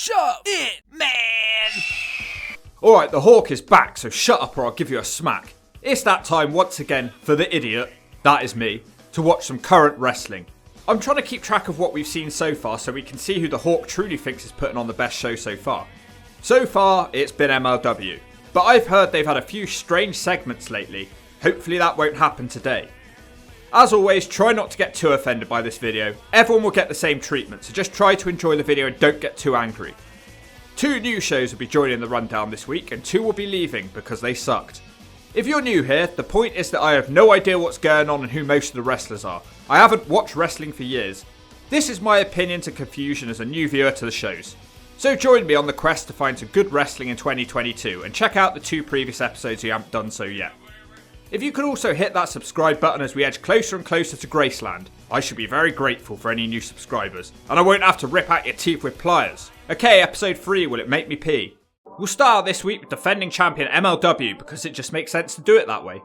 Shut it, man! Alright, the Hawk is back, so shut up or I'll give you a smack. It's that time once again for the idiot, that is me, to watch some current wrestling. I'm trying to keep track of what we've seen so far so we can see who the Hawk truly thinks is putting on the best show so far. So far, it's been MLW, but I've heard they've had a few strange segments lately. Hopefully that won't happen today. As always, try not to get too offended by this video. Everyone will get the same treatment, so just try to enjoy the video and don't get too angry. 2 new shows will be joining the rundown this week and 2 will be leaving because they sucked. If you're new here, the point is that I have no idea what's going on and who most of the wrestlers are. I haven't watched wrestling for years. This is my opinions and confusion as a new viewer to the shows. So join me on the quest to find some good wrestling in 2022 and check out the 2 previous episodes if you haven't done so yet. If you could also hit that subscribe button as we edge closer and closer to Graceland, I should be very grateful for any new subscribers, and I won't have to rip out your teeth with pliers. Okay, episode 3, will it make me pee? We'll start this week with defending champion MLW because it just makes sense to do it that way.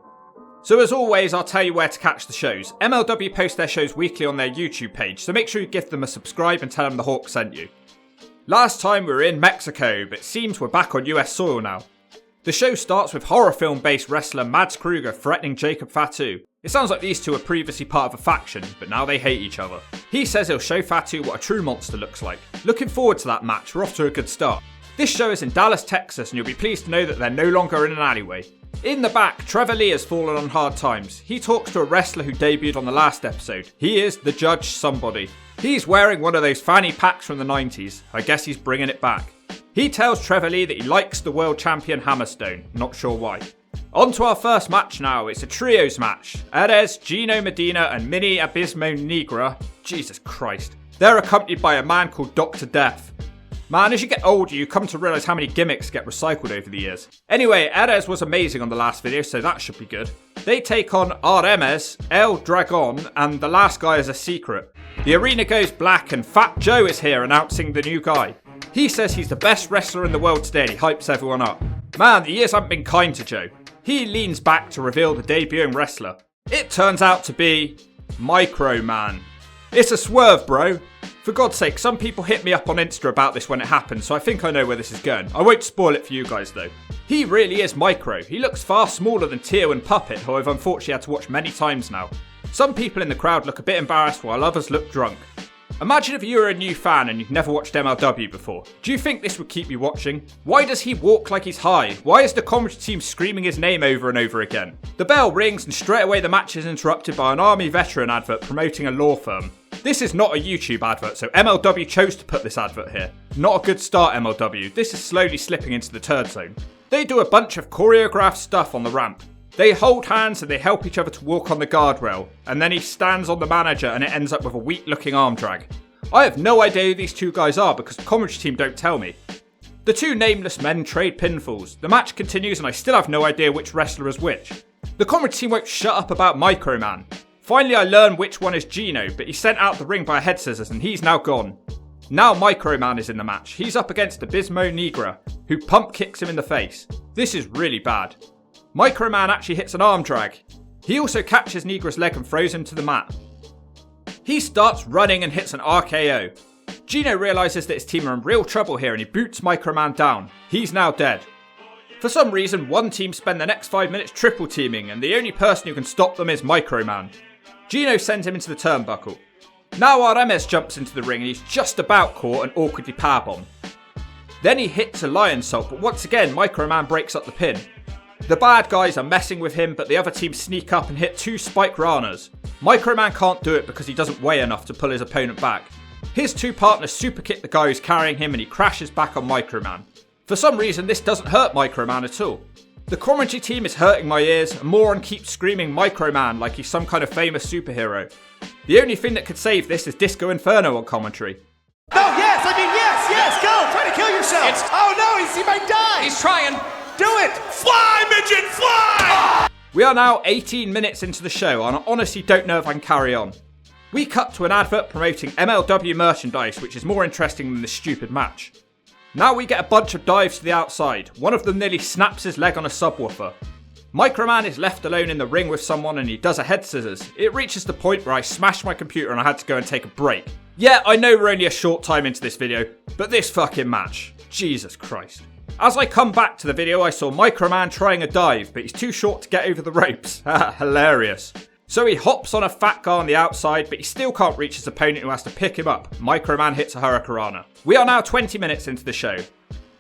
So as always, I'll tell you where to catch the shows. MLW post their shows weekly on their YouTube page, so make sure you give them a subscribe and tell them the Hawk sent you. Last time we were in Mexico, but it seems we're back on US soil now. The show starts with horror film based wrestler Mads Kruger threatening Jacob Fatu. It sounds like these two were previously part of a faction, but now they hate each other. He says he'll show Fatu what a true monster looks like. Looking forward to that match, we're off to a good start. This show is in Dallas, Texas, and you'll be pleased to know that they're no longer in an alleyway. In the back, Trevor Lee has fallen on hard times. He talks to a wrestler who debuted on the last episode. He is the Judge Somebody. He's wearing one of those fanny packs from the 90s. I guess he's bringing it back. He tells Trevor Lee that he likes the world champion Hammerstone, not sure why. On to our first match now, it's a trios match. Erez, Gino Medina and Mini Abismo Negra, Jesus Christ. They're accompanied by a man called Dr. Death. Man, as you get older, you come to realise how many gimmicks get recycled over the years. Anyway, Erez was amazing on the last video, so that should be good. They take on Artemis, El Dragon, and the last guy is a secret. The arena goes black and Fat Joe is here announcing the new guy. He says he's the best wrestler in the world today and he hypes everyone up. Man, the years haven't been kind to Joe. He leans back to reveal the debuting wrestler. It turns out to be Microman. It's a swerve, bro. For God's sake, some people hit me up on Insta about this when it happened, so I think I know where this is going. I won't spoil it for you guys though. He really is Micro. He looks far smaller than Tio and Puppet, who I've unfortunately had to watch many times now. Some people in the crowd look a bit embarrassed while others look drunk. Imagine if you were a new fan and you've never watched MLW before. Do you think this would keep you watching? Why does he walk like he's high? Why is the commentary team screaming his name over and over again? The bell rings and straight away the match is interrupted by an army veteran advert promoting a law firm. This is not a YouTube advert, so MLW chose to put this advert here. Not a good start, MLW. This is slowly slipping into the turd zone. They do a bunch of choreographed stuff on the ramp. They hold hands and they help each other to walk on the guardrail, and then he stands on the manager and it ends up with a weak looking arm drag. I have no idea who these 2 guys are because the commentary team don't tell me. The 2 nameless men trade pinfalls. The match continues and I still have no idea which wrestler is which. The commentary team won't shut up about Microman. Finally I learn which one is Gino, but he's sent out the ring by head scissors and he's now gone. Now Microman is in the match. He's up against Abismo Negra, who pump kicks him in the face. This is really bad. Microman actually hits an arm drag. He also catches Negra's leg and throws him to the mat. He starts running and hits an RKO. Gino realises that his team are in real trouble here and he boots Microman down. He's now dead. For some reason, one team spend the next 5 minutes triple teaming and the only person who can stop them is Microman. Gino sends him into the turnbuckle. Now Artemis jumps into the ring and he's just about caught and awkwardly powerbomb. Then he hits a lion salt, but once again Microman breaks up the pin. The bad guys are messing with him, but the other team sneak up and hit 2 spike ranas. Microman can't do it because he doesn't weigh enough to pull his opponent back. His 2 partners super kick the guy who's carrying him and he crashes back on Microman. For some reason this doesn't hurt Microman at all. The commentary team is hurting my ears and Moron keeps screaming Microman like he's some kind of famous superhero. The only thing that could save this is Disco Inferno on commentary. No, yes, go! Try to kill yourself! Oh no, he might die! He's trying! Do it! Fly, midget, fly! We are now 18 minutes into the show and I honestly don't know if I can carry on. We cut to an advert promoting MLW merchandise, which is more interesting than this stupid match. Now we get a bunch of dives to the outside. One of them nearly snaps his leg on a subwoofer. Microman is left alone in the ring with someone and he does a head scissors. It reaches the point where I smashed my computer and I had to go and take a break. Yeah, I know we're only a short time into this video, but this fucking match. Jesus Christ. As I come back to the video, I saw Microman trying a dive, but he's too short to get over the ropes. Hilarious. So he hops on a fat guy on the outside, but he still can't reach his opponent who has to pick him up. Microman hits a hurricanrana. We are now 20 minutes into the show.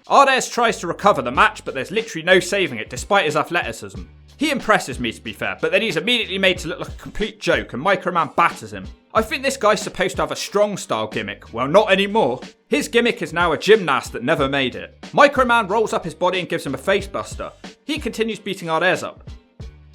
Ardes tries to recover the match, but there's literally no saving it despite his athleticism. He impresses me, to be fair, but then he's immediately made to look like a complete joke and Microman batters him. I think this guy's supposed to have a strong style gimmick. Well, not anymore. His gimmick is now a gymnast that never made it. Microman rolls up his body and gives him a facebuster. He continues beating Ardes up.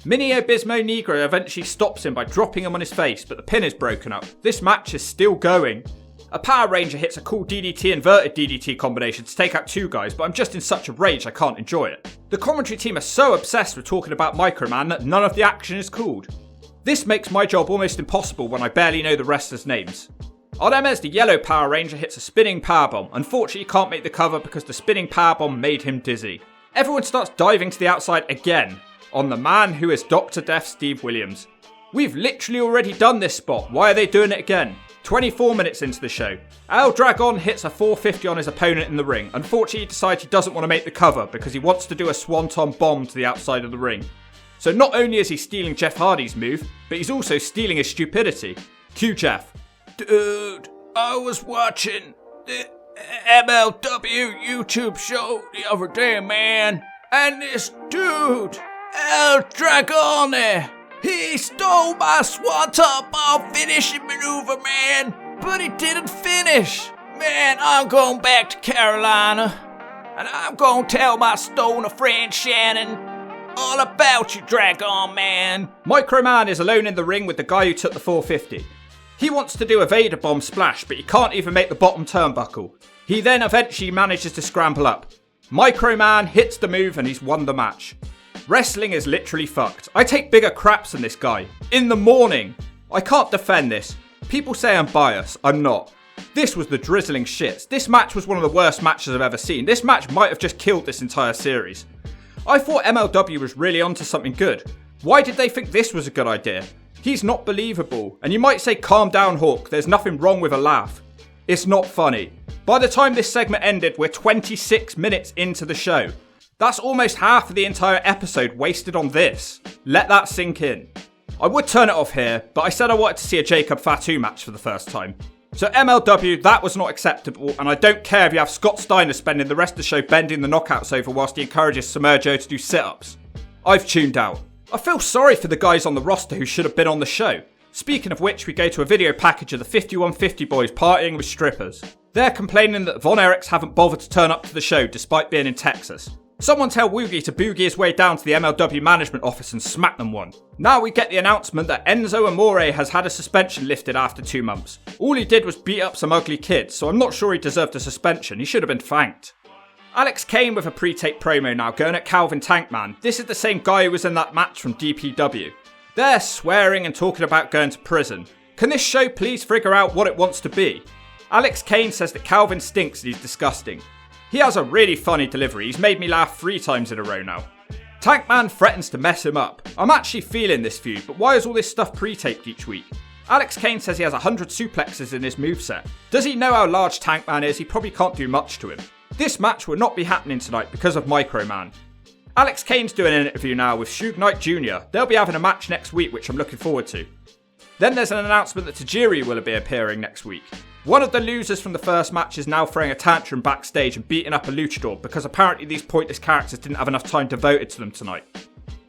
Mini Obismo Negro eventually stops him by dropping him on his face, but the pin is broken up. This match is still going. A Power Ranger hits a cool DDT inverted DDT combination to take out two guys, but I'm just in such a rage I can't enjoy it. The commentary team are so obsessed with talking about Microman that none of the action is called. This makes my job almost impossible when I barely know the wrestlers' names. Artemis, the yellow Power Ranger, hits a spinning powerbomb. Unfortunately, he can't make the cover because the spinning powerbomb made him dizzy. Everyone starts diving to the outside again, on the man who is Dr. Death Steve Williams. We've literally already done this spot, why are they doing it again? 24 minutes into the show. El Dragon hits a 450 on his opponent in the ring. Unfortunately, he decides he doesn't want to make the cover because he wants to do a swanton bomb to the outside of the ring. So not only is he stealing Jeff Hardy's move, but he's also stealing his stupidity. Cue Jeff. Dude, I was watching the MLW YouTube show the other day, man. And this dude, El Dragone, he stole my swanton bomb finishing maneuver, man. But he didn't finish. Man, I'm going back to Carolina. And I'm going to tell my stoner friend Shannon all about you, Dragon Man. Microman is alone in the ring with the guy who took the 450. He wants to do a Vader bomb splash, but he can't even make the bottom turnbuckle. He then eventually manages to scramble up. Microman hits the move and he's won the match. Wrestling is literally fucked. I take bigger craps than this guy. In the morning. I can't defend this. People say I'm biased. I'm not. This was the drizzling shits. This match was one of the worst matches I've ever seen. This match might have just killed this entire series. I thought MLW was really onto something good. Why did they think this was a good idea? He's not believable. And you might say, calm down, Hawk. There's nothing wrong with a laugh. It's not funny. By the time this segment ended, we're 26 minutes into the show. That's almost half of the entire episode wasted on this. Let that sink in. I would turn it off here, but I said I wanted to see a Jacob Fatu match for the first time. So MLW, that was not acceptable, and I don't care if you have Scott Steiner spending the rest of the show bending the knockouts over whilst he encourages Samoa Joe to do sit-ups. I've tuned out. I feel sorry for the guys on the roster who should have been on the show. Speaking of which, we go to a video package of the 5150 boys partying with strippers. They're complaining that Von Erichs haven't bothered to turn up to the show despite being in Texas. Someone tell Woogie to boogie his way down to the MLW management office and smack them one. Now we get the announcement that Enzo Amore has had a suspension lifted after 2 months. All he did was beat up some ugly kids, so I'm not sure he deserved a suspension. He should have been thanked. Alex Kane with a pre-tape promo now going at Calvin Tankman. This is the same guy who was in that match from DPW. They're swearing and talking about going to prison. Can this show please figure out what it wants to be? Alex Kane says that Calvin stinks and he's disgusting. He has a really funny delivery. He's made me laugh 3 times in a row now. Tankman threatens to mess him up. I'm actually feeling this feud, but why is all this stuff pre-taped each week? Alex Kane says he has 100 suplexes in his moveset. Does he know how large Tankman is? He probably can't do much to him. This match will not be happening tonight because of Microman. Alex Kane's doing an interview now with Suge Knight Jr. They'll be having a match next week, which I'm looking forward to. Then there's an announcement that Tajiri will be appearing next week. One of the losers from the first match is now throwing a tantrum backstage and beating up a luchadore because apparently these pointless characters didn't have enough time devoted to them tonight.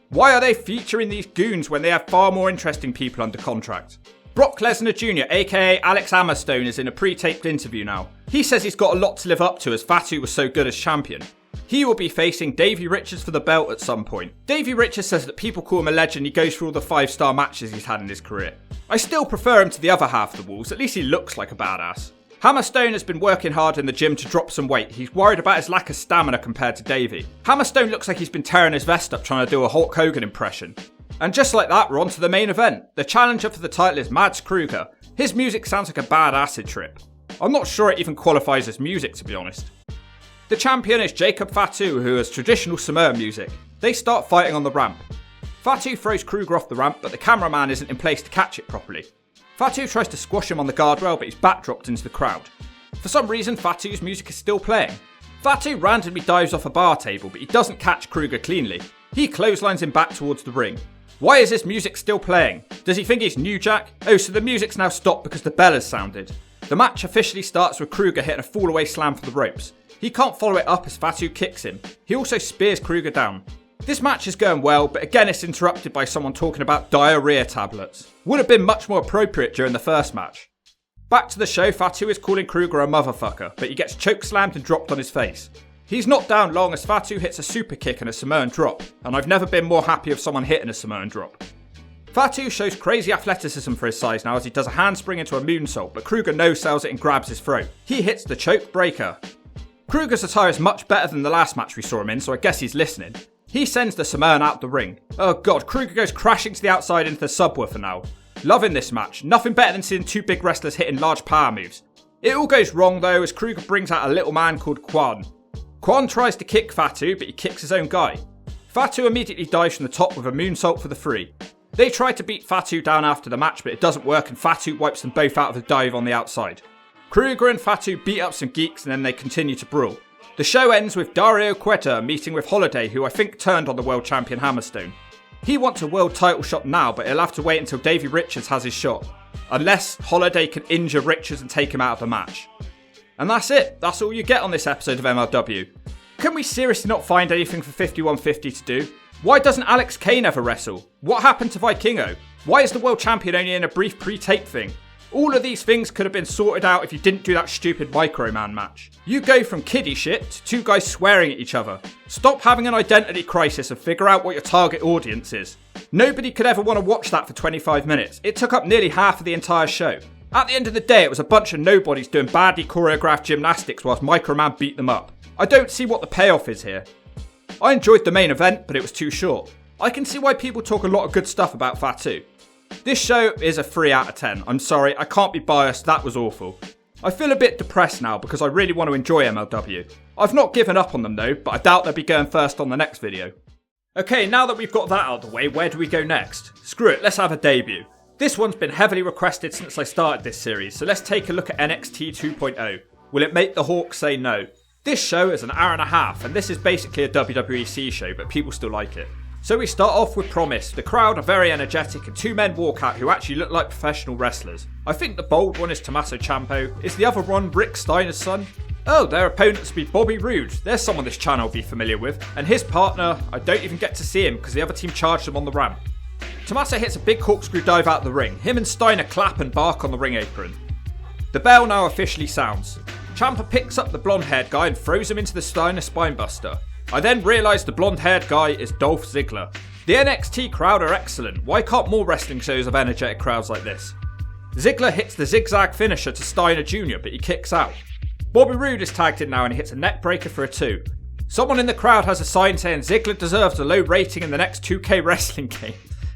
Why are they featuring these goons when they have far more interesting people under contract? Brock Lesnar Jr., aka Alex Hammerstone, is in a pre-taped interview now. He says he's got a lot to live up to as Fatu was so good as champion. He will be facing Davey Richards for the belt at some point. Davey Richards says that people call him a legend. He goes through all the 5-star matches he's had in his career. I still prefer him to the other half of the Wolves, at least he looks like a badass. Hammerstone has been working hard in the gym to drop some weight. He's worried about his lack of stamina compared to Davey. Hammerstone looks like he's been tearing his vest up trying to do a Hulk Hogan impression. And just like that, we're on to the main event. The challenger for the title is Mads Kruger. His music sounds like a bad acid trip. I'm not sure it even qualifies as music, to be honest. The champion is Jacob Fatu, who has traditional Samoa music. They start fighting on the ramp. Fatu throws Kruger off the ramp, but the cameraman isn't in place to catch it properly. Fatu tries to squash him on the guardrail, but he's backdropped into the crowd. For some reason, Fatu's music is still playing. Fatu randomly dives off a bar table, but he doesn't catch Kruger cleanly. He clotheslines him back towards the ring. Why is this music still playing? Does he think he's New Jack? Oh, so the music's now stopped because the bell has sounded. The match officially starts with Kruger hitting a fall-away slam for the ropes. He can't follow it up as Fatu kicks him. He also spears Kruger down. This match is going well, but again it's interrupted by someone talking about diarrhea tablets. Would have been much more appropriate during the first match. Back to the show, Fatu is calling Kruger a motherfucker, but he gets chokeslammed and dropped on his face. He's not down long as Fatu hits a super kick and a Samoan drop, and I've never been more happy of someone hitting a Samoan drop. Fatu shows crazy athleticism for his size now as he does a handspring into a moonsault, but Kruger no-sells it and grabs his throat. He hits the choke breaker. Kruger's attire is much better than the last match we saw him in, so I guess he's listening. He sends the Samoan out the ring. Oh god, Kruger goes crashing to the outside into the subwoofer now. Loving this match. Nothing better than seeing two big wrestlers hitting large power moves. It all goes wrong though as Kruger brings out a little man called Quan. Quan tries to kick Fatu, but he kicks his own guy. Fatu immediately dives from the top with a moonsault for the free. They try to beat Fatu down after the match, but it doesn't work and Fatu wipes them both out of the dive on the outside. Kruger and Fatu beat up some geeks and then they continue to brawl. The show ends with Dario Cueta meeting with Holiday, who I think turned on the world champion Hammerstone. He wants a world title shot now, but he'll have to wait until Davey Richards has his shot. Unless Holiday can injure Richards and take him out of the match. And that's it. That's all you get on this episode of MLW. Can we seriously not find anything for 5150 to do? Why doesn't Alex Kane ever wrestle? What happened to Vikingo? Why is the world champion only in a brief pre-tape thing? All of these things could have been sorted out if you didn't do that stupid Microman match. You go from kiddie shit to two guys swearing at each other. Stop having an identity crisis and figure out what your target audience is. Nobody could ever want to watch that for 25 minutes. It took up nearly half of the entire show. At the end of the day, it was a bunch of nobodies doing badly choreographed gymnastics whilst Microman beat them up. I don't see what the payoff is here. I enjoyed the main event, but it was too short. I can see why people talk a lot of good stuff about Fatu. This show is a 3 out of 10. I'm sorry, I can't be biased, that was awful. I feel a bit depressed now because I really want to enjoy MLW. I've not given up on them though, but I doubt they'll be going first on the next video. Okay, now that we've got that out of the way, where do we go next? Screw it, let's have a debut. This one's been heavily requested since I started this series, so let's take a look at NXT 2.0. Will it make the Hawks say no? This show is an hour and a half, and this is basically a WWEC show, but people still like it. So we start off with Promise. The crowd are very energetic and two men walk out who actually look like professional wrestlers. I think the bold one is Tommaso Ciampa. Is the other one Rick Steiner's son? Oh, their opponents would be Bobby Roode. There's someone this channel will be familiar with. And his partner, I don't even get to see him because the other team charged him on the ramp. Tommaso hits a big corkscrew dive out the ring. Him and Steiner clap and bark on the ring apron. The bell now officially sounds. Ciampa picks up the blonde-haired guy and throws him into the Steiner spinebuster. I then realise the blonde-haired guy is Dolph Ziggler. The NXT crowd are excellent. Why can't more wrestling shows have energetic crowds like this? Ziggler hits the zigzag finisher to Steiner Jr., but he kicks out. Bobby Roode is tagged in now and he hits a neck breaker for a 2. Someone in the crowd has a sign saying Ziggler deserves a low rating in the next 2K wrestling game.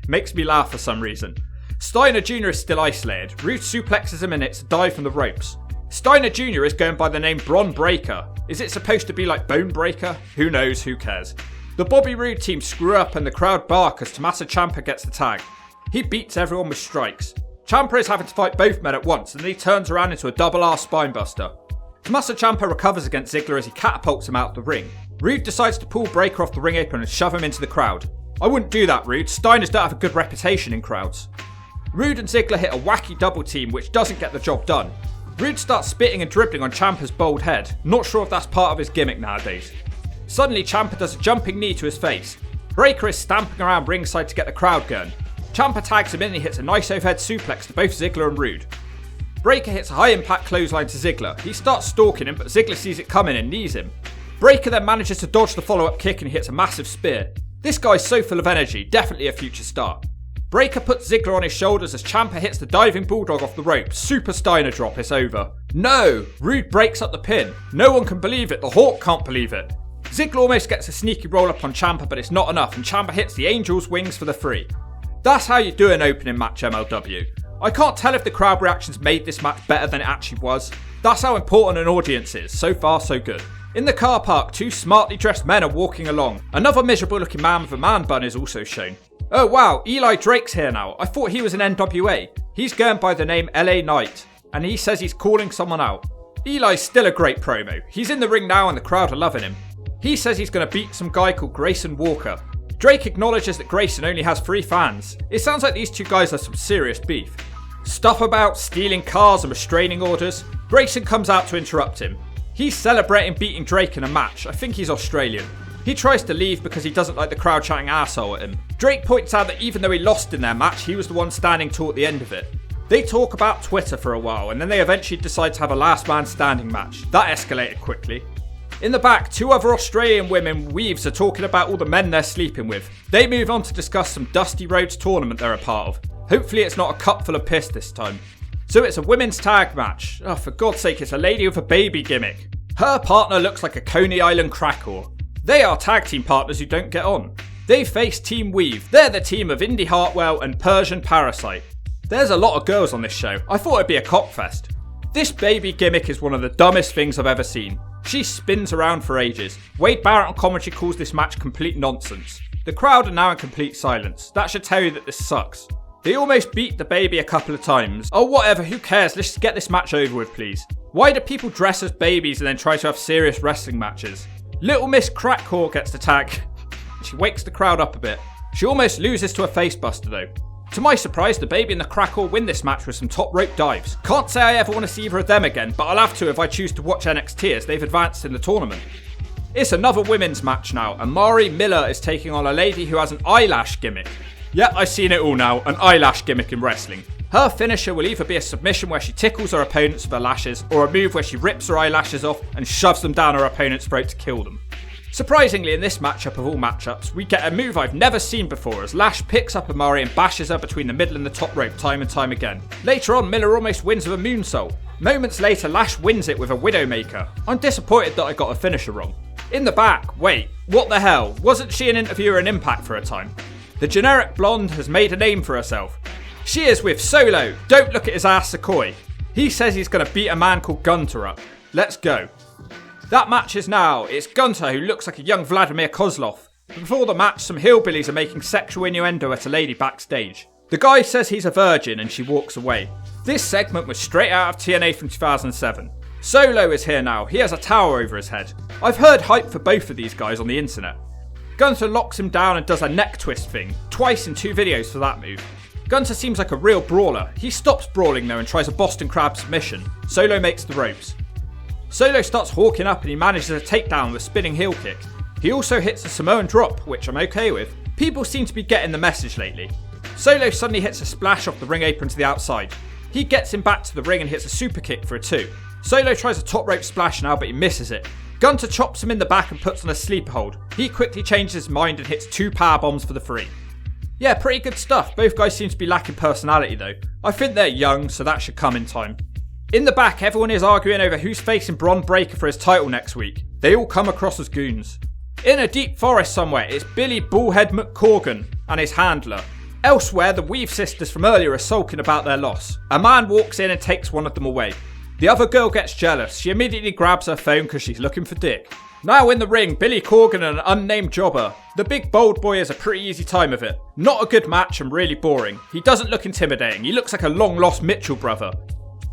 Makes me laugh for some reason. Steiner Jr. is still isolated. Roode suplexes him and hits a dive from the ropes. Steiner Jr. is going by the name Bron Breakker. Is it supposed to be like Bone Breaker? Who knows, who cares? The Bobby Roode team screw up and the crowd bark as Tommaso Ciampa gets the tag. He beats everyone with strikes. Ciampa is having to fight both men at once and then he turns around into a double R spinebuster. Tommaso Ciampa recovers against Ziggler as he catapults him out the ring. Roode decides to pull Breakker off the ring apron and shove him into the crowd. I wouldn't do that, Roode. Steiners don't have a good reputation in crowds. Roode and Ziggler hit a wacky double team which doesn't get the job done. Roode starts spitting and dribbling on Ciampa's bald head. Not sure if that's part of his gimmick nowadays. Suddenly Ciampa does a jumping knee to his face. Breakker is stamping around ringside to get the crowd going. Ciampa tags him in and he hits a nice overhead suplex to both Ziggler and Roode. Breakker hits a high impact clothesline to Ziggler. He starts stalking him but Ziggler sees it coming and knees him. Breakker then manages to dodge the follow-up kick and he hits a massive spear. This guy's so full of energy, definitely a future star. Breakker puts Ziggler on his shoulders as Ciampa hits the diving bulldog off the rope. Super Steiner drop, it's over. No! Roode breaks up the pin. No one can believe it, the Hawk can't believe it. Ziggler almost gets a sneaky roll up on Ciampa but it's not enough and Ciampa hits the Angel's wings for the 3. That's how you do an opening match, MLW. I can't tell if the crowd reactions made this match better than it actually was. That's how important an audience is. So far so good. In the car park, two smartly dressed men are walking along. Another miserable looking man with a man bun is also shown. Oh wow, Eli Drake's here now. I thought he was an NWA. He's going by the name LA Knight, and he says he's calling someone out. Eli's still a great promo. He's in the ring now and the crowd are loving him. He says he's going to beat some guy called Grayson Walker. Drake acknowledges that Grayson only has 3 fans. It sounds like these two guys have some serious beef. Stuff about stealing cars and restraining orders. Grayson comes out to interrupt him. He's celebrating beating Drake in a match. I think he's Australian. He tries to leave because he doesn't like the crowd shouting asshole at him. Drake points out that even though he lost in their match, he was the one standing tall at the end of it. They talk about Twitter for a while and then they eventually decide to have a last man standing match. That escalated quickly. In the back, 2 other Australian women weaves are talking about all the men they're sleeping with. They move on to discuss some Dusty Rhodes tournament they're a part of. Hopefully it's not a cup full of piss this time. So it's a women's tag match. Oh, for God's sake, it's a lady with a baby gimmick. Her partner looks like a Coney Island cracker. They are tag team partners who don't get on. They face Team Weave. They're the team of Indy Hartwell and Persian Parasite. There's a lot of girls on this show. I thought it'd be a cockfest. This baby gimmick is one of the dumbest things I've ever seen. She spins around for ages. Wade Barrett on commentary calls this match complete nonsense. The crowd are now in complete silence. That should tell you that this sucks. They almost beat the baby a couple of times. Oh whatever, who cares, let's just get this match over with please. Why do people dress as babies and then try to have serious wrestling matches? Little Miss Crackcore gets the tag. She wakes the crowd up a bit. She almost loses to a facebuster though. To my surprise, the baby and the Crackle win this match with some top rope dives. Can't say I ever want to see either of them again, but I'll have to if I choose to watch NXT as they've advanced in the tournament. It's another women's match now, and Mari Miller is taking on a lady who has an eyelash gimmick. Yep, I've seen it all now, an eyelash gimmick in wrestling. Her finisher will either be a submission where she tickles her opponents with her lashes, or a move where she rips her eyelashes off and shoves them down her opponent's throat to kill them. Surprisingly, in this matchup of all matchups, we get a move I've never seen before as Lash picks up Amari and bashes her between the middle and the top rope time and time again. Later on, Miller almost wins with a moonsault. Moments later, Lash wins it with a Widowmaker. I'm disappointed that I got a finisher wrong. In the back, wait, what the hell? Wasn't she an interviewer in Impact for a time? The generic blonde has made a name for herself. She is with Solo. Don't look at his ass, Sequoia. He says he's going to beat a man called Gunther up. Let's go. That match is now. It's Gunther who looks like a young Vladimir Kozlov. Before the match, some hillbillies are making sexual innuendo at a lady backstage. The guy says he's a virgin and she walks away. This segment was straight out of TNA from 2007. Solo is here now. He has a tower over his head. I've heard hype for both of these guys on the internet. Gunther locks him down and does a neck twist thing. Twice in 2 videos for that move. Gunther seems like a real brawler. He stops brawling though and tries a Boston Crab submission. Solo makes the ropes. Solo starts hawking up and he manages a takedown with a spinning heel kick. He also hits a Samoan drop, which I'm okay with. People seem to be getting the message lately. Solo suddenly hits a splash off the ring apron to the outside. He gets him back to the ring and hits a super kick for a 2. Solo tries a top rope splash now, but he misses it. Gunther chops him in the back and puts on a sleeper hold. He quickly changes his mind and hits 2 power bombs for the 3. Yeah, pretty good stuff. Both guys seem to be lacking personality though. I think they're young, so that should come in time. In the back, everyone is arguing over who's facing Bron Breakker for his title next week. They all come across as goons. In a deep forest somewhere, it's Billy Bullhead McCorgan and his handler. Elsewhere, the Weave sisters from earlier are sulking about their loss. A man walks in and takes one of them away. The other girl gets jealous. She immediately grabs her phone because she's looking for dick. Now in the ring, Billy Corgan and an unnamed jobber. The big bold boy has a pretty easy time of it. Not a good match and really boring. He doesn't look intimidating. He looks like a long lost Mitchell brother.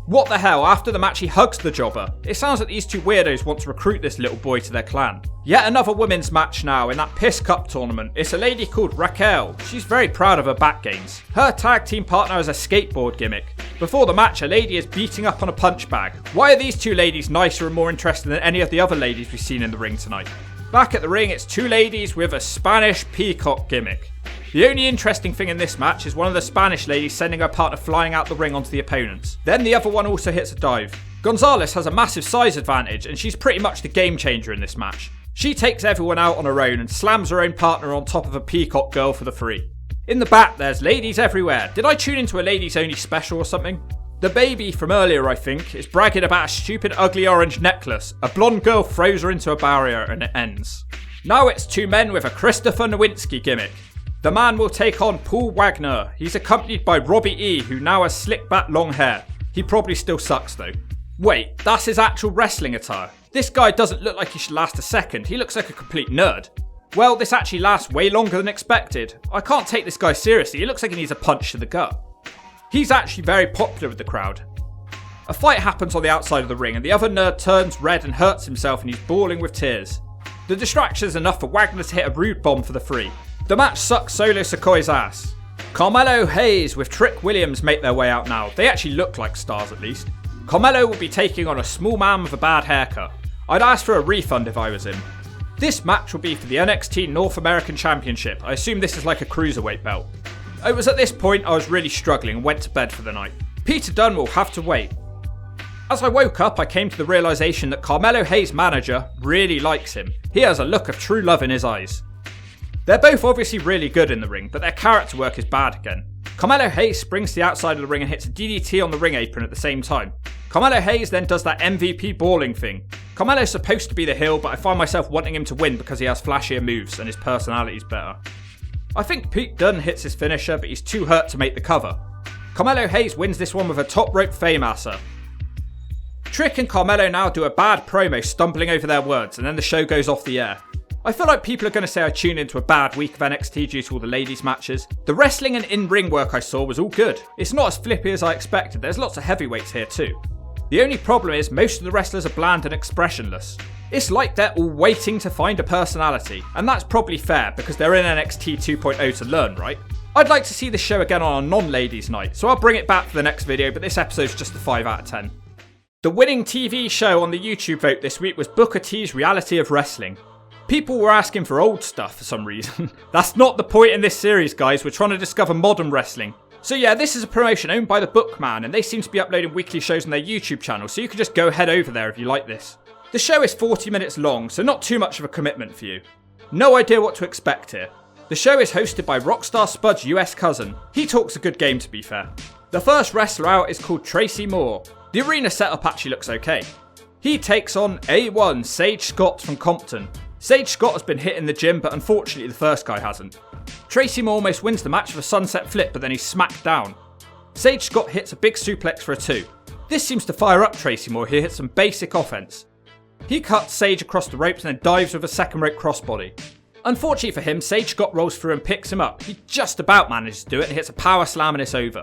What the hell, after the match he hugs the jobber. It sounds like these 2 weirdos want to recruit this little boy to their clan. Yet another women's match now in that Piss Cup tournament. It's a lady called Raquel. She's very proud of her back gains. Her tag team partner has a skateboard gimmick. Before the match, a lady is beating up on a punch bag. Why are these 2 ladies nicer and more interesting than any of the other ladies we've seen in the ring tonight? Back at the ring, it's 2 ladies with a Spanish peacock gimmick. The only interesting thing in this match is one of the Spanish ladies sending her partner flying out the ring onto the opponents. Then the other one also hits a dive. Gonzalez has a massive size advantage and she's pretty much the game changer in this match. She takes everyone out on her own and slams her own partner on top of a peacock girl for the 3. In the back, there's ladies everywhere. Did I tune into a ladies only special or something? The baby from earlier, I think, is bragging about a stupid ugly orange necklace. A blonde girl throws her into a barrier and it ends. Now it's 2 men with a Christopher Nowinski gimmick. The man will take on Paul Wagner. He's accompanied by Robbie E, who now has slick back long hair. He probably still sucks though. Wait, that's his actual wrestling attire. This guy doesn't look like he should last a second. He looks like a complete nerd. Well, this actually lasts way longer than expected. I can't take this guy seriously, he looks like he needs a punch to the gut. He's actually very popular with the crowd. A fight happens on the outside of the ring and the other nerd turns red and hurts himself and he's bawling with tears. The distraction is enough for Wagner to hit a rude bomb for the free. The match sucks Solo Sikoi's ass. Carmelo Hayes with Trick Williams make their way out now. They actually look like stars at least. Carmelo will be taking on a small man with a bad haircut. I'd ask for a refund if I was him. This match will be for the NXT North American Championship. I assume this is like a cruiserweight belt. It was at this point I was really struggling and went to bed for the night. Peter Dunne will have to wait. As I woke up, I came to the realisation that Carmelo Hayes' manager really likes him. He has a look of true love in his eyes. They're both obviously really good in the ring, but their character work is bad again. Carmelo Hayes springs to the outside of the ring and hits a DDT on the ring apron at the same time. Carmelo Hayes then does that MVP balling thing. Carmelo's supposed to be the heel, but I find myself wanting him to win because he has flashier moves and his personality's better. I think Pete Dunne hits his finisher, but he's too hurt to make the cover. Carmelo Hayes wins this one with a top rope Faymaster. Trick and Carmelo now do a bad promo stumbling over their words and then the show goes off the air. I feel like people are going to say I tuned into a bad week of NXT due to all the ladies matches. The wrestling and in-ring work I saw was all good. It's not as flippy as I expected, there's lots of heavyweights here too. The only problem is most of the wrestlers are bland and expressionless. It's like they're all waiting to find a personality, and that's probably fair because they're in NXT 2.0 to learn, right? I'd like to see this show again on a non-ladies night, so I'll bring it back for the next video, but this episode's just a 5 out of 10. The winning TV show on the YouTube vote this week was Booker T's Reality of Wrestling. People were asking for old stuff for some reason. That's not the point in this series, guys. We're trying to discover modern wrestling. So yeah, this is a promotion owned by the Bookman, and they seem to be uploading weekly shows on their YouTube channel, so you can just go head over there if you like this. The show is 40 minutes long, so not too much of a commitment for you. No idea what to expect here. The show is hosted by Rockstar Spud's US cousin. He talks a good game, to be fair. The first wrestler out is called Tracy Moore. The arena setup actually looks okay. He takes on A1 Sage Scott from Compton. Sage Scott has been hit in the gym, but unfortunately the first guy hasn't. Tracy Moore almost wins the match with a sunset flip, but then he's smacked down. Sage Scott hits a big suplex for a 2. This seems to fire up Tracy Moore. He hits some basic offense. He cuts Sage across the ropes and then dives with a second rope crossbody. Unfortunately for him, Sage Scott rolls through and picks him up. He just about manages to do it and hits a power slam and it's over.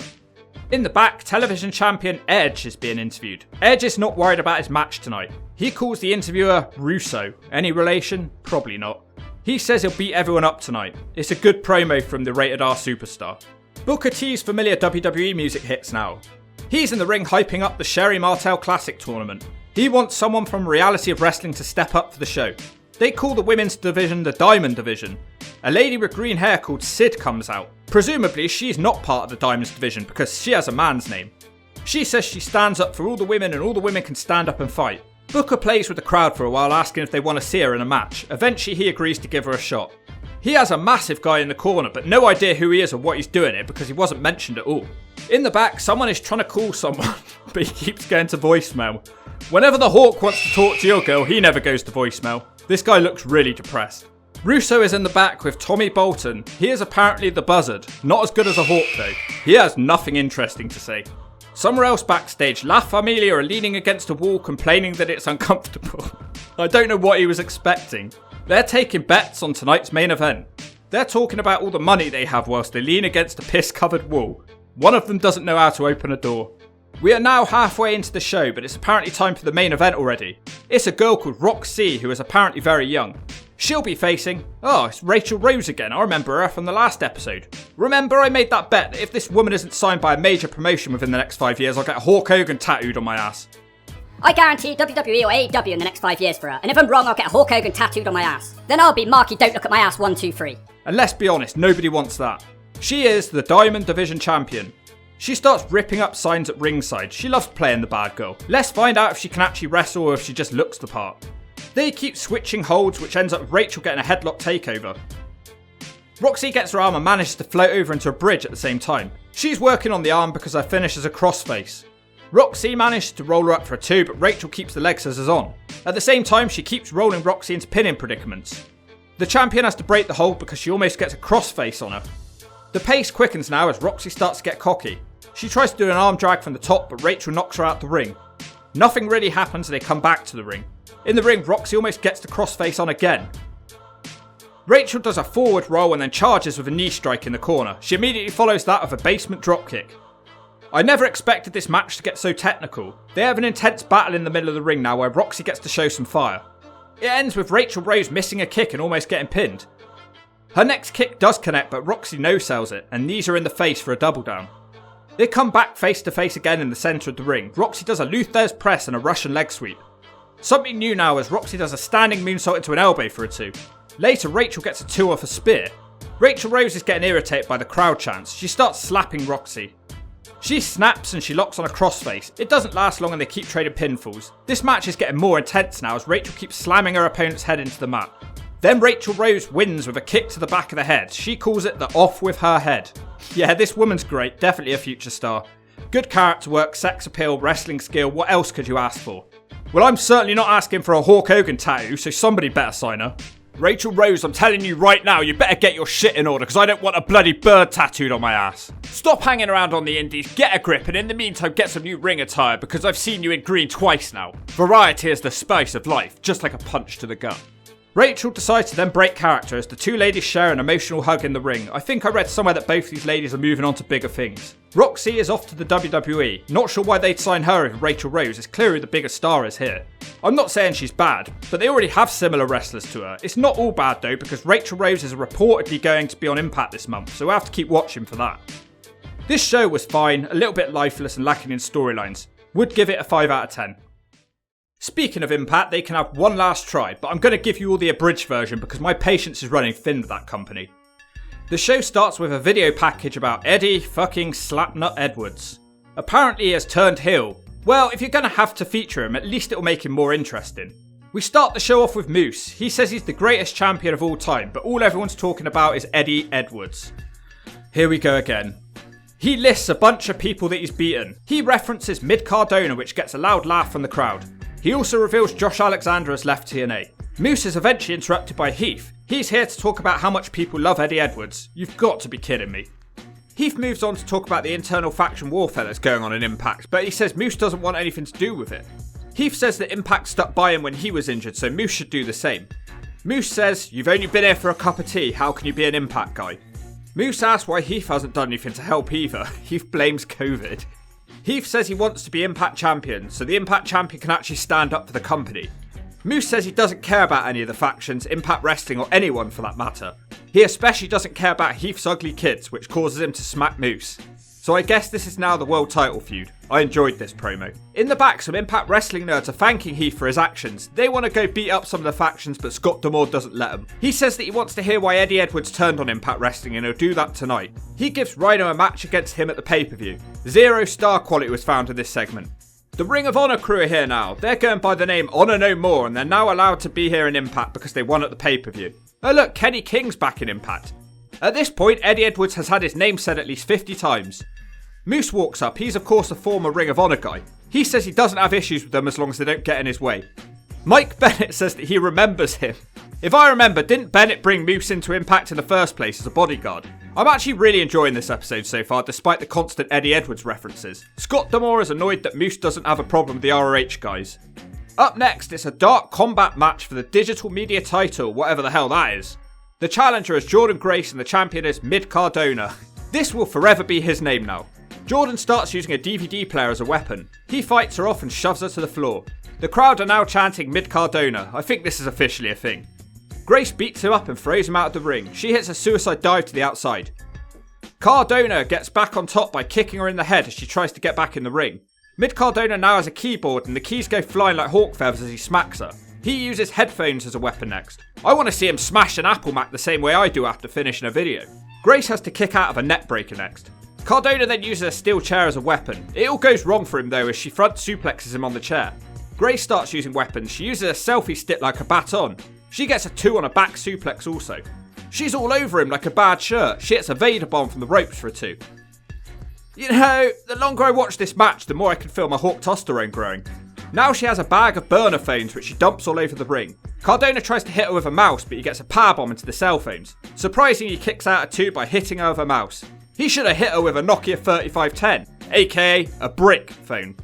In the back, television champion Edge is being interviewed. Edge is not worried about his match tonight. He calls the interviewer Russo. Any relation? Probably not. He says he'll beat everyone up tonight. It's a good promo from the Rated R superstar. Booker T's familiar WWE music hits now. He's in the ring hyping up the Sherry Martel Classic tournament. He wants someone from Reality of Wrestling to step up for the show. They call the women's division the Diamond Division. A lady with green hair called Sid comes out. Presumably she's not part of the Diamonds Division because she has a man's name. She says she stands up for all the women and all the women can stand up and fight. Booker plays with the crowd for a while asking if they want to see her in a match. Eventually he agrees to give her a shot. He has a massive guy in the corner but no idea who he is or what he's doing here because he wasn't mentioned at all. In the back someone is trying to call someone but he keeps going to voicemail. Whenever the Hawk wants to talk to your girl, he never goes to voicemail. This guy looks really depressed. Russo is in the back with Tommy Bolton. He is apparently the buzzard. Not as good as a Hawk though. He has nothing interesting to say. Somewhere else backstage, La Familia are leaning against a wall complaining that it's uncomfortable. I don't know what he was expecting. They're taking bets on tonight's main event. They're talking about all the money they have whilst they lean against a piss-covered wall. One of them doesn't know how to open a door. We are now halfway into the show, but it's apparently time for the main event already. It's a girl called Roxy who is apparently very young. She'll be facing... Oh, it's Rachel Rose again. I remember her from the last episode. Remember I made that bet that if this woman isn't signed by a major promotion within the next 5 years, I'll get Hulk Hogan tattooed on my ass. I guarantee WWE or AEW in the next 5 years for her, and if I'm wrong, I'll get Hulk Hogan tattooed on my ass. Then I'll be Marky Don't Look at My Ass 1, 2, 3. And let's be honest, nobody wants that. She is the Diamond Division champion. She starts ripping up signs at ringside. She loves playing the bad girl. Let's find out if she can actually wrestle or if she just looks the part. They keep switching holds, which ends up with Rachel getting a headlock takeover. Roxy gets her arm and manages to float over into a bridge at the same time. She's working on the arm because her finish is a crossface. Roxy manages to roll her up for a 2, but Rachel keeps the leg scissors on. At the same time, she keeps rolling Roxy into pinning predicaments. The champion has to break the hold because she almost gets a crossface on her. The pace quickens now as Roxy starts to get cocky. She tries to do an arm drag from the top, but Rachel knocks her out the ring. Nothing really happens and they come back to the ring. In the ring, Roxy almost gets the crossface on again. Rachel does a forward roll and then charges with a knee strike in the corner. She immediately follows that with a basement dropkick. I never expected this match to get so technical. They have an intense battle in the middle of the ring now where Roxy gets to show some fire. It ends with Rachel Rose missing a kick and almost getting pinned. Her next kick does connect, but Roxy no-sells it and knees her in the face for a double down. They come back face to face again in the centre of the ring. Roxy does a Luther's press and a Russian leg sweep. Something new now as Roxy does a standing moonsault into an elbow for a 2. Later, Rachel gets a 2 off a spear. Rachel Rose is getting irritated by the crowd chants. She starts slapping Roxy. She snaps and she locks on a crossface. It doesn't last long and they keep trading pinfalls. This match is getting more intense now as Rachel keeps slamming her opponent's head into the mat. Then Rachel Rose wins with a kick to the back of the head. She calls it the off with her head. Yeah, this woman's great, definitely a future star. Good character work, sex appeal, wrestling skill, what else could you ask for? Well, I'm certainly not asking for a Hulk Hogan tattoo, so somebody better sign her. Rachel Rose, I'm telling you right now, you better get your shit in order because I don't want a bloody bird tattooed on my ass. Stop hanging around on the indies, get a grip, and in the meantime get some new ring attire because I've seen you in green twice now. Variety is the spice of life, just like a punch to the gut. Rachel decides to then break character as the 2 ladies share an emotional hug in the ring. I think I read somewhere that both these ladies are moving on to bigger things. Roxy is off to the WWE. Not sure why they'd sign her over Rachel Rose, it's clear who the bigger star is here. I'm not saying she's bad, but they already have similar wrestlers to her. It's not all bad though, because Rachel Rose is reportedly going to be on Impact this month, so we'll have to keep watching for that. This show was fine, a little bit lifeless and lacking in storylines. Would give it a 5 out of 10. Speaking of Impact, they can have one last try, but I'm going to give you all the abridged version because my patience is running thin with that company. The show starts with a video package about Eddie fucking Slapnut Edwards. Apparently he has turned heel. Well, if you're going to have to feature him, at least it'll make him more interesting. We start the show off with Moose. He says he's the greatest champion of all time, but all everyone's talking about is Eddie Edwards. Here we go again. He lists a bunch of people that he's beaten. He references Mid-Cardona, which gets a loud laugh from the crowd. He also reveals Josh Alexander has left TNA. Moose is eventually interrupted by Heath. He's here to talk about how much people love Eddie Edwards. You've got to be kidding me. Heath moves on to talk about the internal faction warfare that's going on in Impact, but he says Moose doesn't want anything to do with it. Heath says that Impact stuck by him when he was injured, so Moose should do the same. Moose says, "You've only been here for a cup of tea, how can you be an Impact guy?" Moose asks why Heath hasn't done anything to help either. Heath blames COVID. Heath says he wants to be Impact Champion, so the Impact Champion can actually stand up for the company. Moose says he doesn't care about any of the factions, Impact Wrestling or anyone for that matter. He especially doesn't care about Heath's ugly kids, which causes him to smack Moose. So I guess this is now the world title feud. I enjoyed this promo. In the back, some Impact Wrestling nerds are thanking Heath for his actions. They want to go beat up some of the factions, but Scott D'Amore doesn't let them. He says that he wants to hear why Eddie Edwards turned on Impact Wrestling and he'll do that tonight. He gives Rhino a match against him at the pay-per-view. 0 star quality was found in this segment. The Ring of Honor crew are here now. They're going by the name Honor No More and they're now allowed to be here in Impact because they won at the pay-per-view. Oh look, Kenny King's back in Impact. At this point, Eddie Edwards has had his name said at least 50 times. Moose walks up. He's of course a former Ring of Honor guy. He says he doesn't have issues with them as long as they don't get in his way. Mike Bennett says that he remembers him. If I remember, didn't Bennett bring Moose into Impact in the first place as a bodyguard? I'm actually really enjoying this episode so far, despite the constant Eddie Edwards references. Scott D'Amore is annoyed that Moose doesn't have a problem with the ROH guys. Up next, it's a dark combat match for the digital media title, whatever the hell that is. The challenger is Jordan Grace and the champion is Mid-Cardona. This will forever be his name now. Jordan starts using a DVD player as a weapon. He fights her off and shoves her to the floor. The crowd are now chanting Mid-Cardona. I think this is officially a thing. Grace beats him up and throws him out of the ring. She hits a suicide dive to the outside. Cardona gets back on top by kicking her in the head as she tries to get back in the ring. Mid-Cardona now has a keyboard and the keys go flying like hawk feathers as he smacks her. He uses headphones as a weapon next. I want to see him smash an Apple Mac the same way I do after finishing a video. Grace has to kick out of a net breaker next. Cardona then uses a steel chair as a weapon. It all goes wrong for him though as she front suplexes him on the chair. Grace starts using weapons. She uses a selfie stick like a baton. She gets a 2 on a back suplex also. She's all over him like a bad shirt. She hits a Vader bomb from the ropes for a 2. You know, the longer I watch this match, the more I can feel my hawk testosterone growing. Now she has a bag of burner phones which she dumps all over the ring. Cardona tries to hit her with a mouse, but he gets a power bomb into the cell phones. Surprisingly, he kicks out a 2 by hitting her with a mouse. He should have hit her with a Nokia 3510, aka a brick phone.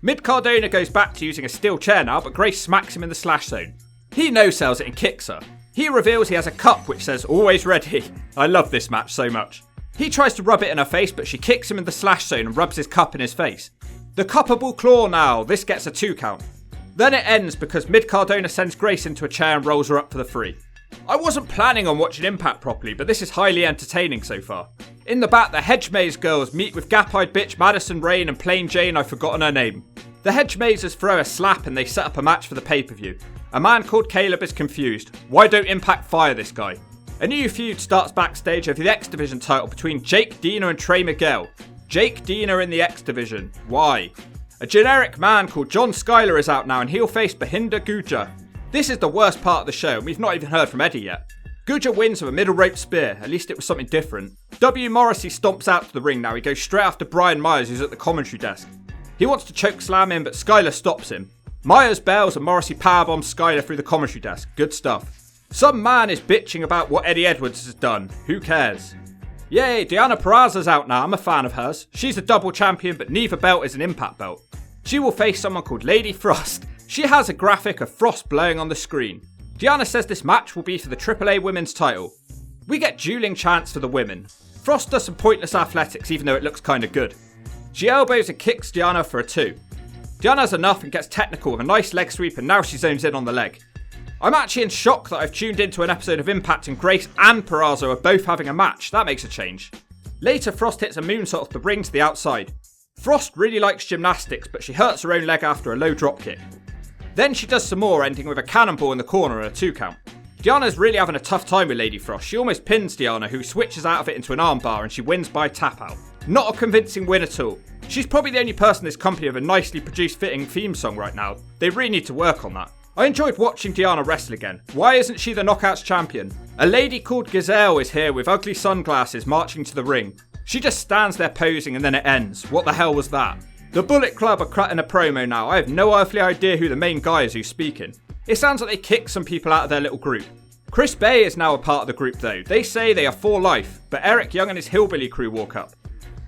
Mid-Cardona goes back to using a steel chair now, but Grace smacks him in the slash zone. He no-sells it and kicks her. He reveals he has a cup which says always ready. I love this match so much. He tries to rub it in her face, but she kicks him in the slash zone and rubs his cup in his face. The cuppable claw now, this gets a 2 count. Then it ends because Mid-Cardona sends Grace into a chair and rolls her up for the 3. I wasn't planning on watching Impact properly, but this is highly entertaining so far. In the back, the Hedgemazers girls meet with Gap-Eyed Bitch, Madison Rain and Plain Jane, I've forgotten her name. The Hedgemazers throw a slap and they set up a match for the pay-per-view. A man called Caleb is confused. Why don't Impact fire this guy? A new feud starts backstage over the X Division title between Jake Dina and Trey Miguel. Jake Dina in the X Division. Why? A generic man called John Skyler is out now and he'll face Bahinder Guja. This is the worst part of the show and we've not even heard from Eddie yet. Guja wins with a middle rope spear, at least it was something different. W. Morrissey stomps out to the ring now, he goes straight after Brian Myers who's at the commentary desk. He wants to choke slam him but Skyler stops him. Myers bails and Morrissey powerbombs Skyler through the commentary desk, good stuff. Some man is bitching about what Eddie Edwards has done. Who cares? Yay, Diana Peraza's out now. I'm a fan of hers. She's a double champion, but neither belt is an Impact belt. She will face someone called Lady Frost. She has a graphic of Frost blowing on the screen. Diana says this match will be for the AAA Women's title. We get dueling chants for the women. Frost does some pointless athletics, even though it looks kinda good. She elbows and kicks Diana for a 2. Diana has enough and gets technical with a nice leg sweep, and now she zones in on the leg. I'm actually in shock that I've tuned into an episode of Impact and Grace and Peraza are both having a match. That makes a change. Later, Frost hits a moonsault off the ring to the outside. Frost really likes gymnastics, but she hurts her own leg after a low dropkick. Then she does some more, ending with a cannonball in the corner and a 2 count. Diana's really having a tough time with Lady Frost. She almost pins Diana, who switches out of it into an armbar, and she wins by tap out. Not a convincing win at all. She's probably the only person in this company with a nicely produced fitting theme song right now. They really need to work on that. I enjoyed watching Diana wrestle again. Why isn't she the Knockouts champion? A lady called Gazelle is here with ugly sunglasses marching to the ring. She just stands there posing and then it ends. What the hell was that? The Bullet Club are cutting a promo now. I have no earthly idea who the main guy is who's speaking. It sounds like they kicked some people out of their little group. Chris Bay is now a part of the group though. They say they are for life, but Eric Young and his Hillbilly crew walk up.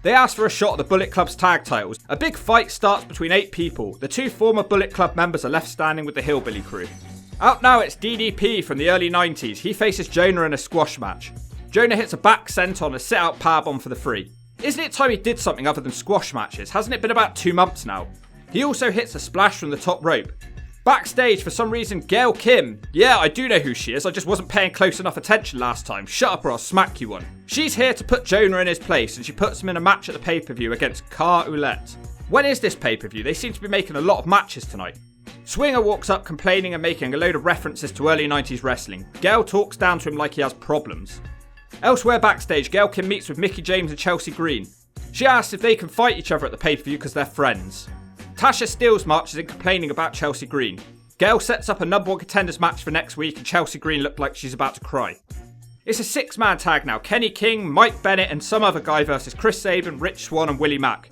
They ask for a shot at the Bullet Club's tag titles. A big fight starts between 8 people. The 2 former Bullet Club members are left standing with the Hillbilly crew. Out now it's DDP from the early 90s. He faces Jonah in a squash match. Jonah hits a back senton, a sit-out powerbomb for the 3. Isn't it time he did something other than squash matches? Hasn't it been about 2 months now? He also hits a splash from the top rope. Backstage, for some reason, Gail Kim. Yeah, I do know who she is, I just wasn't paying close enough attention last time. Shut up or I'll smack you one. She's here to put Jonah in his place, and she puts him in a match at the pay-per-view against Car Ouellette. When is this pay-per-view? They seem to be making a lot of matches tonight. Swinger walks up complaining and making a load of references to early 90s wrestling. Gail talks down to him like he has problems. Elsewhere backstage, Gail Kim meets with Mickie James and Chelsea Green. She asks if they can fight each other at the pay-per-view because they're friends. Tasha Steelz marches in complaining about Chelsea Green. Gail sets up a number 1 contenders match for next week and Chelsea Green looked like she's about to cry. It's a 6-man tag now. Kenny King, Mike Bennett and some other guy versus Chris Sabin, Rich Swann and Willie Mack.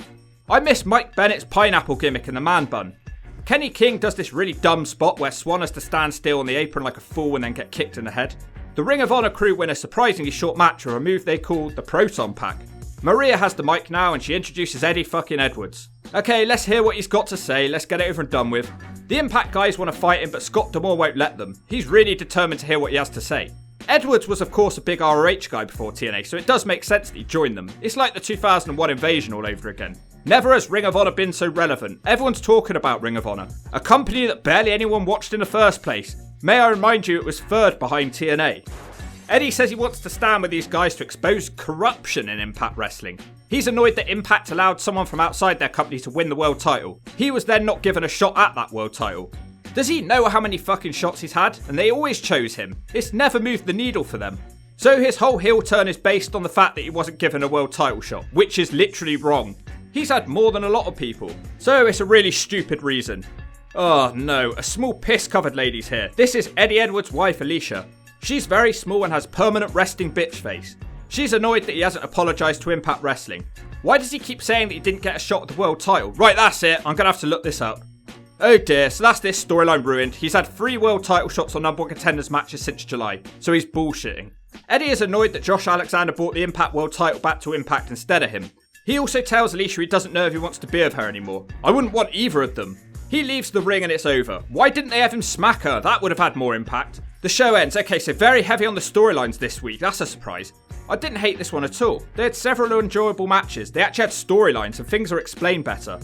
I miss Mike Bennett's pineapple gimmick and the man bun. Kenny King does this really dumb spot where Swann has to stand still on the apron like a fool and then get kicked in the head. The Ring of Honor crew win a surprisingly short match with a move they call the Proton Pack. Maria has the mic now and she introduces Eddie fucking Edwards. Okay, let's hear what he's got to say, let's get it over and done with. The Impact guys want to fight him but Scott D'Amore won't let them. He's really determined to hear what he has to say. Edwards was of course a big ROH guy before TNA, so it does make sense that he joined them. It's like the 2001 Invasion all over again. Never has Ring of Honor been so relevant. Everyone's talking about Ring of Honor. A company that barely anyone watched in the first place. May I remind you it was 3rd behind TNA. Eddie says he wants to stand with these guys to expose corruption in Impact Wrestling. He's annoyed that Impact allowed someone from outside their company to win the world title. He was then not given a shot at that world title. Does he know how many fucking shots he's had? And they always chose him. It's never moved the needle for them. So his whole heel turn is based on the fact that he wasn't given a world title shot, which is literally wrong. He's had more than a lot of people. So it's a really stupid reason. Oh no, a small piss-covered lady's here. This is Eddie Edwards' wife, Alicia. She's very small and has permanent resting bitch face. She's annoyed that he hasn't apologised to Impact Wrestling. Why does he keep saying that he didn't get a shot at the world title? Right, that's it. I'm going to have to look this up. Oh dear, so that's this storyline ruined. He's had 3 world title shots on number 1 contenders matches since July, so he's bullshitting. Eddie is annoyed that Josh Alexander brought the Impact world title back to Impact instead of him. He also tells Alicia he doesn't know if he wants to be with her anymore. I wouldn't want either of them. He leaves the ring and it's over. Why didn't they have him smack her? That would have had more impact. The show ends. Okay, so very heavy on the storylines this week. That's a surprise. I didn't hate this one at all. They had several enjoyable matches. They actually had storylines and things are explained better.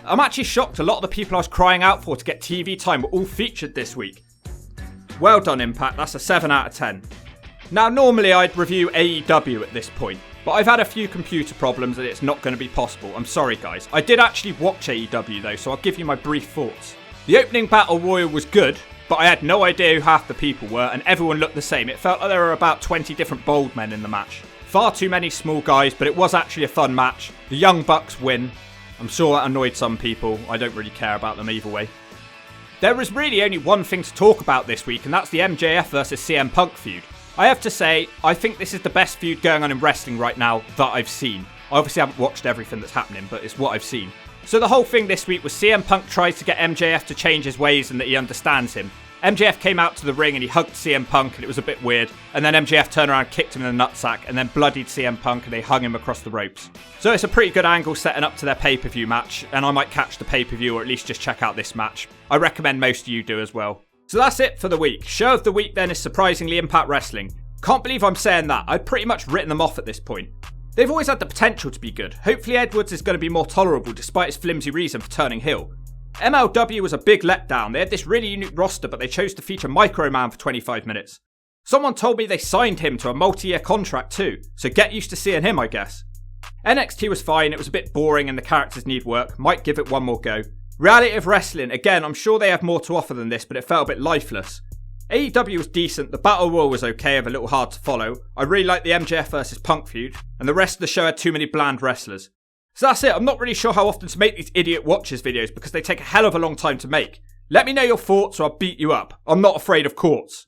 I'm actually shocked a lot of the people I was crying out for to get TV time were all featured this week. Well done, Impact. That's a 7 out of 10. Now, normally I'd review AEW at this point, but I've had a few computer problems and it's not going to be possible. I'm sorry, guys. I did actually watch AEW though, so I'll give you my brief thoughts. The opening battle royal was good, but I had no idea who half the people were and everyone looked the same. It felt like there were about 20 different bald men in the match. Far too many small guys, but it was actually a fun match. The Young Bucks win. I'm sure that annoyed some people. I don't really care about them either way. There was really only one thing to talk about this week, and that's the MJF versus CM Punk feud. I have to say, I think this is the best feud going on in wrestling right now that I've seen. I obviously haven't watched everything that's happening, but it's what I've seen. So the whole thing this week was CM Punk tries to get MJF to change his ways and that he understands him. MJF came out to the ring and he hugged CM Punk and it was a bit weird. And then MJF turned around, kicked him in the nutsack and then bloodied CM Punk and they hung him across the ropes. So it's a pretty good angle setting up to their pay-per-view match. And I might catch the pay-per-view or at least just check out this match. I recommend most of you do as well. So that's it for the week. Show of the week then is surprisingly Impact Wrestling. Can't believe I'm saying that. I'd pretty much written them off at this point. They've always had the potential to be good. Hopefully Edwards is going to be more tolerable despite his flimsy reason for turning heel. MLW was a big letdown. They had this really unique roster, but they chose to feature Microman for 25 minutes. Someone told me they signed him to a multi-year contract too, so get used to seeing him, I guess. NXT was fine, it was a bit boring and the characters need work. Might give it one more go. Reality of Wrestling, again, I'm sure they have more to offer than this, but it felt a bit lifeless. AEW was decent, the Battle Royal was okay, a little hard to follow. I really liked the MJF versus Punk feud, and the rest of the show had too many bland wrestlers. So that's it. I'm not really sure how often to make these idiot watches videos because they take a hell of a long time to make. Let me know your thoughts or I'll beat you up. I'm not afraid of courts.